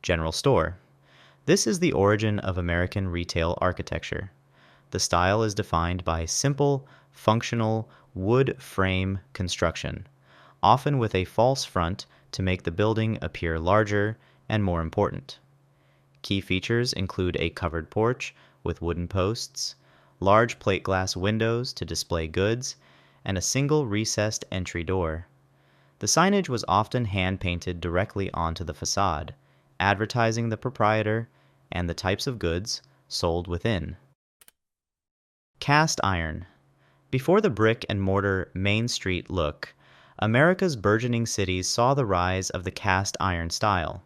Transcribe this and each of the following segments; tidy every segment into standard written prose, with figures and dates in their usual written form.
General store. This is the origin of American retail architecture. The style is defined by simple, functional wood frame construction, often with a false front to make the building appear larger and more important. Key features include a covered porch with wooden posts, large plate glass windows to display goods, and a single recessed entry door. The signage was often hand-painted directly onto the facade, advertising the proprietor and the types of goods sold within. Cast iron. Before the brick and mortar Main Street look, America's burgeoning cities saw the rise of the cast iron style.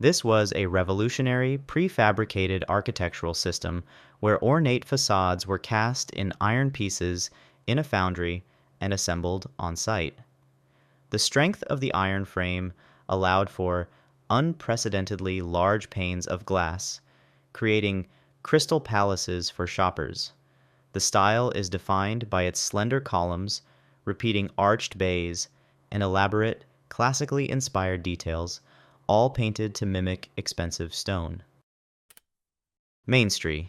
This was a revolutionary, prefabricated architectural system where ornate facades were cast in iron pieces in a foundry and assembled on site. The strength of the iron frame allowed for unprecedentedly large panes of glass, creating crystal palaces for shoppers. The style is defined by its slender columns, repeating arched bays, and elaborate, classically inspired details, all painted to mimic expensive stone. Main Street.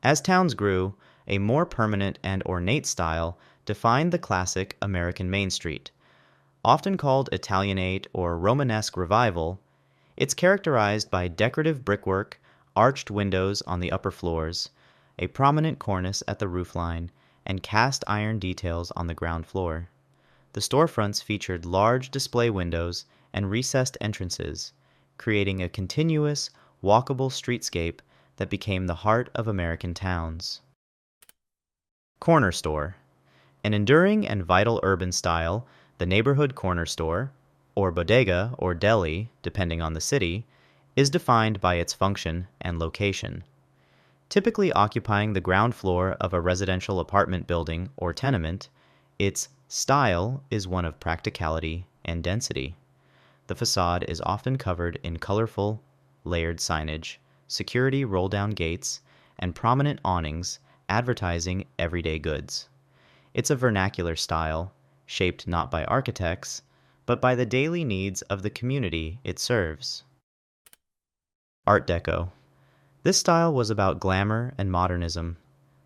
As towns grew, a more permanent and ornate style defined the classic American Main Street. Often called Italianate or Romanesque Revival, it's characterized by decorative brickwork, arched windows on the upper floors, a prominent cornice at the roofline, and cast iron details on the ground floor. The storefronts featured large display windows and recessed entrances, creating a continuous, walkable streetscape that became the heart of American towns. Corner store. An enduring and vital urban style, the neighborhood corner store, or bodega or deli, depending on the city, is defined by its function and location. Typically occupying the ground floor of a residential apartment building or tenement, its style is one of practicality and density. The facade is often covered in colorful, layered signage, security roll-down gates, and prominent awnings advertising everyday goods. It's a vernacular style, shaped not by architects, but by the daily needs of the community it serves. Art Deco. This style was about glamour and modernism.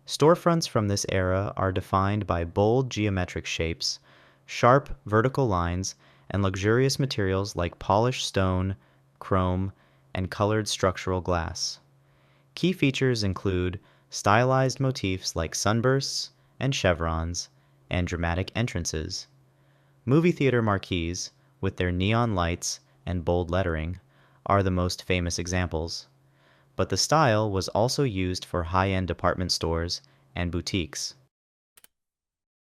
Storefronts from this era are defined by bold geometric shapes, sharp vertical lines, and luxurious materials like polished stone, chrome, and colored structural glass. Key features include stylized motifs like sunbursts and chevrons, and dramatic entrances. Movie theater marquees, with their neon lights and bold lettering, are the most famous examples. But the style was also used for high-end department stores and boutiques.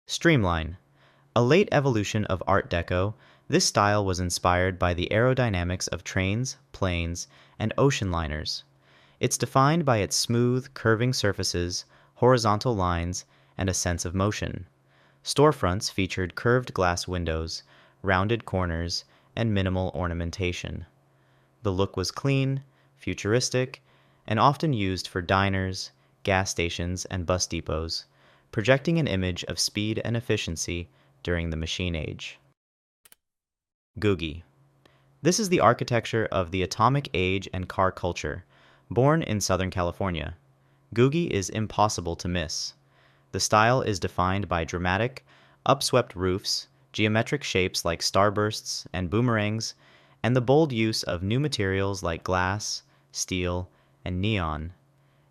Streamline. A late evolution of Art Deco, this style was inspired by the aerodynamics of trains, planes, and ocean liners. It's defined by its smooth, curving surfaces, horizontal lines, and a sense of motion. Storefronts featured curved glass windows, rounded corners, and minimal ornamentation. The look was clean, futuristic, and often used for diners, gas stations, and bus depots, projecting an image of speed and efficiency during the machine age. Googie. This is the architecture of the atomic age and car culture, born in Southern California. Googie is impossible to miss. The style is defined by dramatic, upswept roofs, geometric shapes like starbursts and boomerangs, and the bold use of new materials like glass, steel, and neon.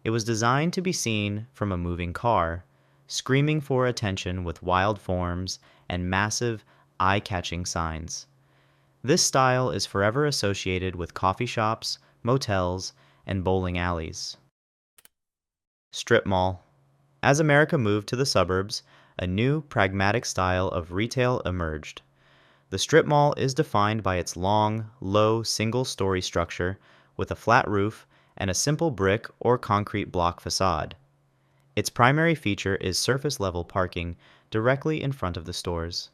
It was designed to be seen from a moving car, screaming for attention with wild forms and massive, eye-catching signs. This style is forever associated with coffee shops, motels, and bowling alleys. Strip mall. As America moved to the suburbs, a new, pragmatic style of retail emerged. The strip mall is defined by its long, low, single-story structure with a flat roof and a simple brick or concrete block facade. Its primary feature is surface-level parking directly in front of the stores.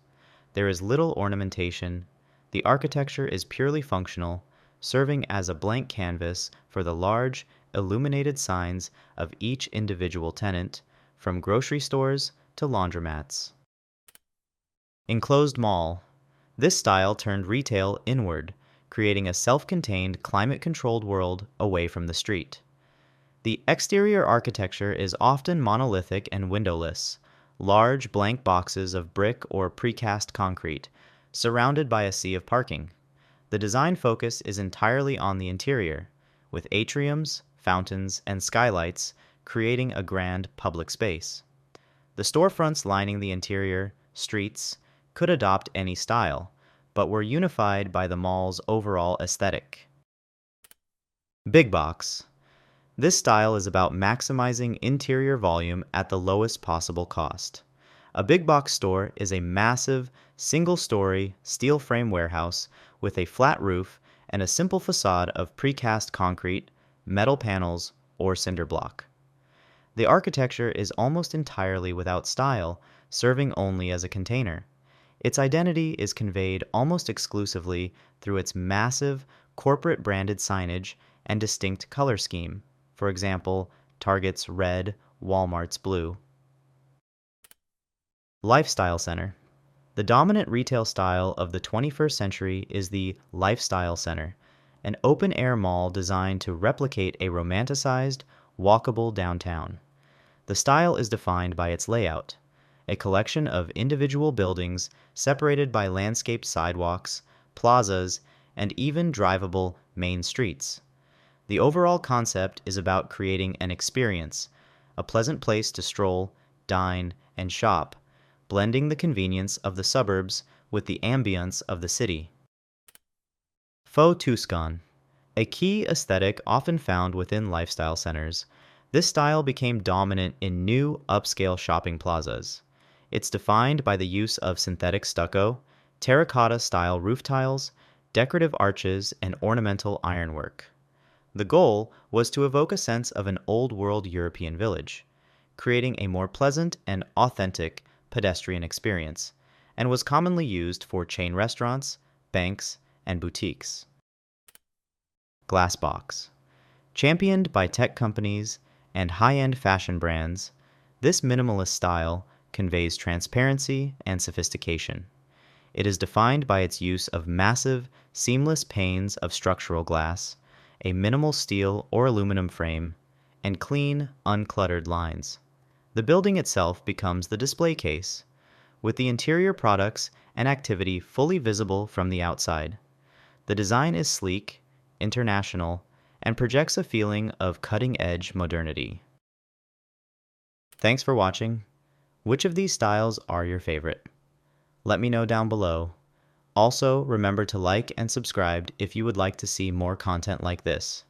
There is little ornamentation. The architecture is purely functional, serving as a blank canvas for the large, illuminated signs of each individual tenant, from grocery stores to laundromats. Enclosed mall. This style turned retail inward, creating a self-contained, climate-controlled world away from the street. The exterior architecture is often monolithic and windowless, large blank boxes of brick or precast concrete, surrounded by a sea of parking. The design focus is entirely on the interior, with atriums, fountains, and skylights creating a grand public space. The storefronts lining the interior streets could adopt any style, but were unified by the mall's overall aesthetic. Big box. This style is about maximizing interior volume at the lowest possible cost. A big box store is a massive, single-story, steel frame warehouse with a flat roof and a simple facade of precast concrete, metal panels, or cinder block. The architecture is almost entirely without style, serving only as a container. Its identity is conveyed almost exclusively through its massive, corporate-branded signage and distinct color scheme. For example, Target's red, Walmart's blue. Lifestyle center. The dominant retail style of the 21st century is the lifestyle center, an open-air mall designed to replicate a romanticized, walkable downtown. The style is defined by its layout, a collection of individual buildings separated by landscaped sidewalks, plazas, and even drivable main streets. The overall concept is about creating an experience, a pleasant place to stroll, dine, and shop, blending the convenience of the suburbs with the ambience of the city. Faux-Tuscan, a key aesthetic often found within lifestyle centers. This style became dominant in new, upscale shopping plazas. It's defined by the use of synthetic stucco, terracotta-style roof tiles, decorative arches, and ornamental ironwork. The goal was to evoke a sense of an old-world European village, creating a more pleasant and authentic pedestrian experience, and was commonly used for chain restaurants, banks, and boutiques. Glass box. Championed by tech companies and high-end fashion brands, this minimalist style conveys transparency and sophistication. It is defined by its use of massive, seamless panes of structural glass, a minimal steel or aluminum frame, and clean, uncluttered lines. The building itself becomes the display case, with the interior products and activity fully visible from the outside. The design is sleek, international, and projects a feeling of cutting-edge modernity. Thanks for watching. Which of these styles are your favorite? Let me know down below. Also, remember to like and subscribe if you would like to see more content like this.